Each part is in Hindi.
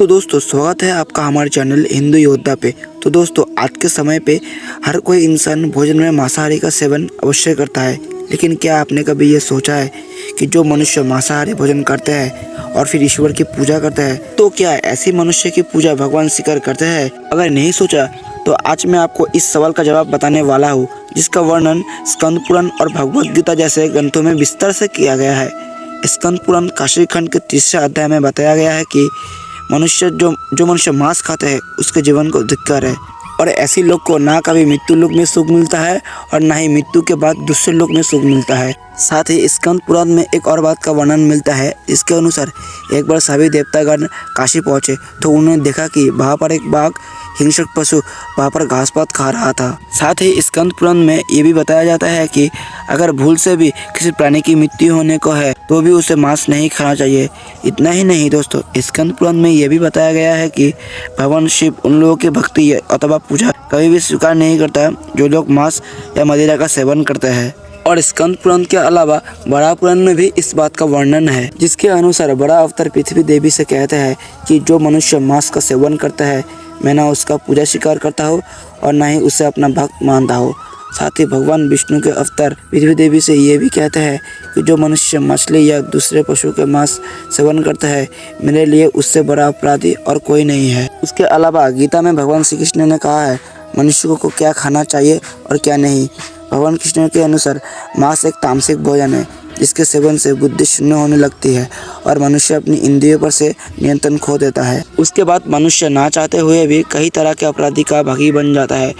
तो दोस्तों स्वागत है आपका हमारे चैनल हिंदू योद्धा पे। तो दोस्तों आज के समय पे हर कोई इंसान भोजन में मांसाहारी का सेवन अवश्य करता है, लेकिन क्या आपने कभी ये सोचा है कि जो मनुष्य मांसाहारी भोजन करते हैं और फिर ईश्वर की पूजा करते हैं, तो क्या ऐसे मनुष्य की पूजा भगवान स्वीकार करते हैं? अगर नहीं सोचा तो आज मैं आपको इस सवाल का जवाब बताने वाला हूँ, जिसका वर्णन स्कंद पुराण और भगवद गीता जैसे ग्रंथों में विस्तार से किया गया है। स्कंद पुराण काशी खंड के 3 अध्याय में बताया गया है कि जो मनुष्य मांस खाते हैं उसके जीवन को धिक्कार है, और ऐसे लोग को ना कभी मृत्यु लोक में सुख मिलता है और ना ही मृत्यु के बाद दूसरे लोक में सुख मिलता है। साथ ही स्कंद पुराण में एक और बात का वर्णन मिलता है। इसके अनुसार एक बार सभी देवतागण काशी पहुंचे तो उन्होंने देखा कि वहाँ पर एक बाघ हिंसक पशु वहाँ पर घास पात खा रहा था। साथ ही स्कंद पुराण में ये भी बताया जाता है कि अगर भूल से भी किसी प्राणी की मृत्यु होने को है तो भी उसे मांस नहीं खाना चाहिए। इतना ही नहीं दोस्तों, स्कंद पुराण में यह भी बताया गया है कि भगवान शिव उन लोगों की भक्ति अथवा पूजा कभी भी स्वीकार नहीं करता जो लोग मांस या मदिरा का सेवन करते हैं। और स्कंद पुराण के अलावा बड़ा पुराण में भी इस बात का वर्णन है, जिसके अनुसार बड़ा अवतार पृथ्वी देवी से कहते हैं कि जो मनुष्य मांस का सेवन करता है, मैं ना उसका पूजा स्वीकार करता हूँ और ना ही उसे अपना भक्त मानता हूँ। साथ ही भगवान विष्णु के अवतार पृथ्वी देवी से ये भी कहते हैं कि जो मनुष्य मछली या दूसरे पशु के मांस सेवन करता है, मेरे लिए उससे बड़ा अपराधी और कोई नहीं है। उसके अलावा गीता में भगवान श्री कृष्ण ने कहा है मनुष्य को क्या खाना चाहिए और क्या नहीं। भगवान कृष्ण के अनुसार मांस एक तामसिक भोजन है, जिसके सेवन से बुद्धि शून्य होने लगती है और मनुष्य अपनी इंद्रियों पर से नियंत्रण खो देता है। उसके बाद मनुष्य ना चाहते हुए भी कई तरह के अपराधी का भागी बन जाता है।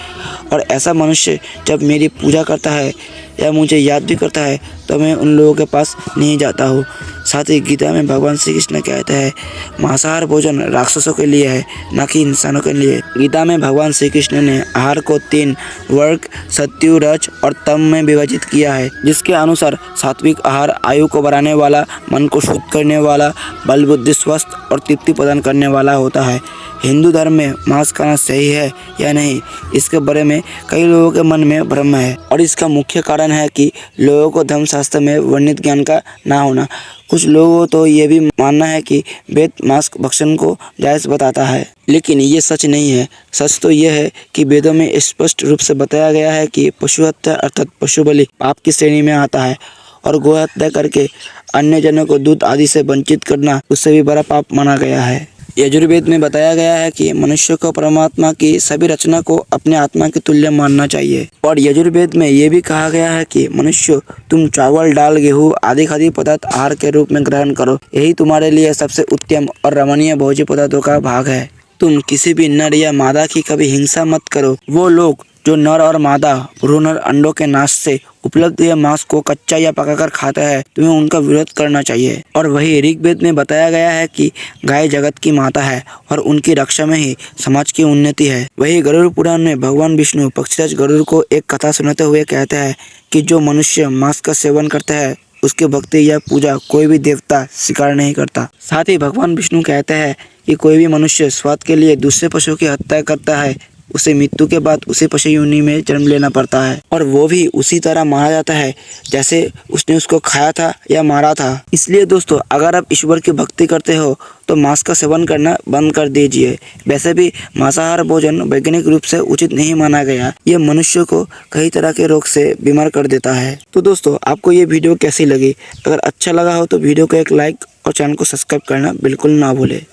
और ऐसा मनुष्य जब मेरी पूजा करता है या मुझे याद भी करता है तो मैं उन लोगों के पास नहीं जाता हूँ। साथ ही गीता में भगवान श्री कृष्ण कहते हैं मांसाहार भोजन राक्षसों के लिए है, न कि इंसानों के लिए। गीता में भगवान श्री कृष्ण ने आहार को 3 वर्ग सत्यु रज और तम में विभाजित किया है, जिसके अनुसार सात्विक आहार आयु को बढ़ाने वाला, मन को शुद्ध करने वाला, बल बुद्धि स्वस्थ और तृप्ति प्रदान करने वाला होता है। हिंदू धर्म में मांस खाना सही है या नहीं, इसके बारे में कई लोगों के मन में भ्रम है, और इसका मुख्य कारण है कि लोगों को धर्मशास्त्र में वर्णित ज्ञान का ना होना। कुछ लोगों को तो ये भी मानना है कि वेद मांस भक्षण को जायज़ बताता है, लेकिन ये सच नहीं है। सच तो यह है कि वेदों में स्पष्ट रूप से बताया गया है कि पशु हत्या अर्थात पशु बलि पाप की श्रेणी में आता है, और गौ हत्या करके अन्य जनों को दूध आदि से वंचित करना उससे भी बड़ा पाप माना गया है। यजुर्वेद में बताया गया है कि मनुष्य को परमात्मा की सभी रचना को अपने आत्मा के तुल्य मानना चाहिए। और यजुर्वेद में ये भी कहा गया है कि मनुष्य तुम चावल दाल गेहूँ आदि खाद्य पदार्थ आहार के रूप में ग्रहण करो, यही तुम्हारे लिए सबसे उत्तम और रमणीय भोज्य पदार्थों का भाग है। तुम किसी भी नर या मादा की कभी हिंसा मत करो। वो लोग जो नर और मादा भ्रूण और अंडों के नाश से उपलब्ध यह मांस को कच्चा या पकाकर खाता है, तुम्हें उनका विरोध करना चाहिए। और वही ऋग्वेद में बताया गया है कि गाय जगत की माता है और उनकी रक्षा में ही समाज की उन्नति है। वही गरुड़ पुराण में भगवान विष्णु पक्षीराज गरुड़ को एक कथा सुनाते हुए कहते हैं कि जो मनुष्य मांस का सेवन करता है उसकी भक्ति या पूजा कोई भी देवता स्वीकार नहीं करता। साथ ही भगवान विष्णु कहते हैं कि कोई भी मनुष्य स्वाद के लिए दूसरे पशु की हत्या करता है, उसे मृत्यु के बाद उसी पशु योनि में जन्म लेना पड़ता है, और वो भी उसी तरह मारा जाता है जैसे उसने उसको खाया था या मारा था। इसलिए दोस्तों, अगर आप ईश्वर की भक्ति करते हो तो मांस का सेवन करना बंद कर दीजिए। वैसे भी मांसाहार भोजन वैज्ञानिक रूप से उचित नहीं माना गया। ये मनुष्य को कई तरह के रोग से बीमार कर देता है। तो दोस्तों, आपको ये वीडियो कैसी लगी? अगर अच्छा लगा हो तो वीडियो को एक लाइक और चैनल को सब्सक्राइब करना बिल्कुल ना भूले।